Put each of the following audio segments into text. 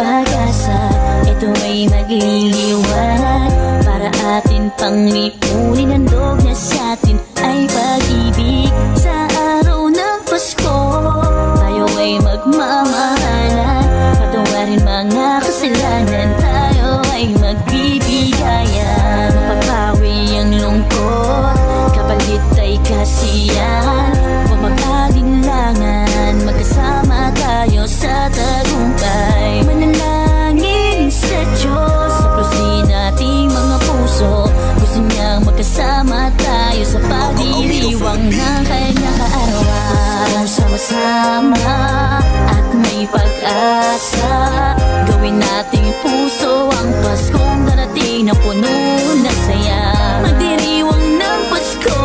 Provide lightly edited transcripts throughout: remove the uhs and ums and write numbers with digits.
pag-asa. Ito ay magliliwanag para atin pang lipunin. Handog na sa atin ay pag-ibig. Sa araw ng Pasko tayo ay magmamahalan. Patawarin mga kasalanan, tayo ay magbibigayan. Mapapawi ang lungkot, kapalit ay kasiyahan. Huwag mag-alinlangan, magkasama tayo sa tagumpay. Manalangin sa Diyos, saplusin nating mga puso. Gusto niyang magkasama tayo sa pagdiriwang ng kanyang kaarawan. Sama-sama at may pag-asa, gawin nating puso ang Paskong darating na puno ng saya. Magdiriwang ng Pasko,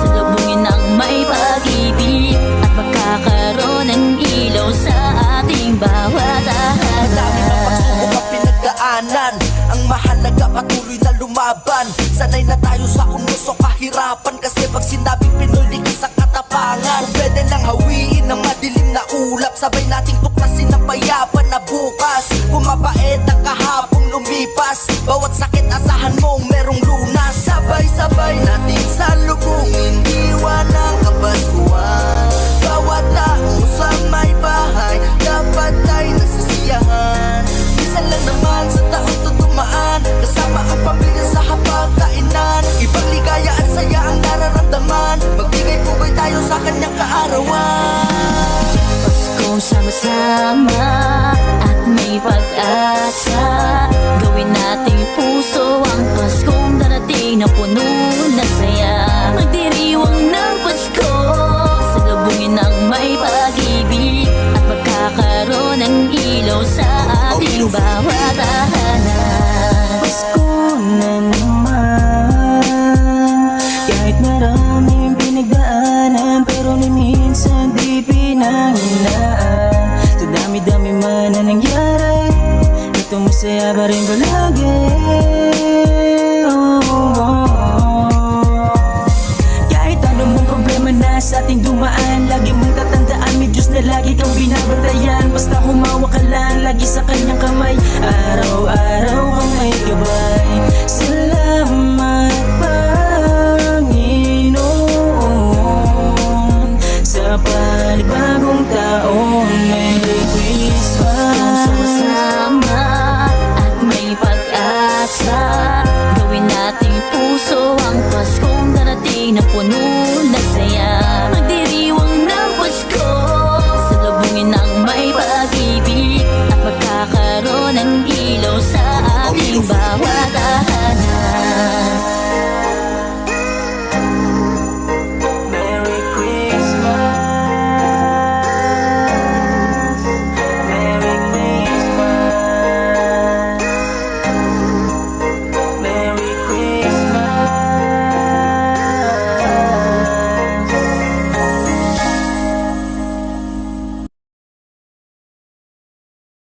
salubungin ng may pag-ibig, at magkakaroon ng ilaw sa ating bawat tahanan. Madami ng pagsubok ang pinagdaanan, ang mahalaga patuloy na lumaban. Sanay na tayo sa unos o kahirapan, kasi pag sinabing Pinoy likas sa katapangan. Kung pwede lang hawiin ang madilim na ulap, sabay nating tuklasin ang payapan na bukas. Bumabait ang kahapong lumipas, bawat sakit asahan mong merong lunas. Sabay-sabay nating salubungin diwa ng Kapaskuhan. Bawat tao sa may bahay dapat ay nasisiyahan. Minsan lang naman sa taon to dumaan, kasama ang pamilya sa hapagkainan. Ibang ligaya at saya ang nararamdaman, magbigay-pugay tayo sa kanyang kaarawan. Pasko sama-sama at may pag-asa, gawin nating puso ang Paskong darating na puno ng saya. Magdiriwang ng Pasko, salubungin ng may pag-ibig, at magkakaroon ng ilaw sa ating bawat tahanan. Pasko na naman, kahit maraming pinagdaanan, pero ni minsan di pinanginaan. Sa dami-dami man na nangyari, ito masaya pa rin palagi. Kahit anong problema na sa ating dumaan, lagi mong tatandaan, may Diyos na lagi kang binabantayan. Basta humawa ka lang lagi sa kanyang kamay, araw-araw kang may gabay. Salamat Panginoon sa panibagong taon.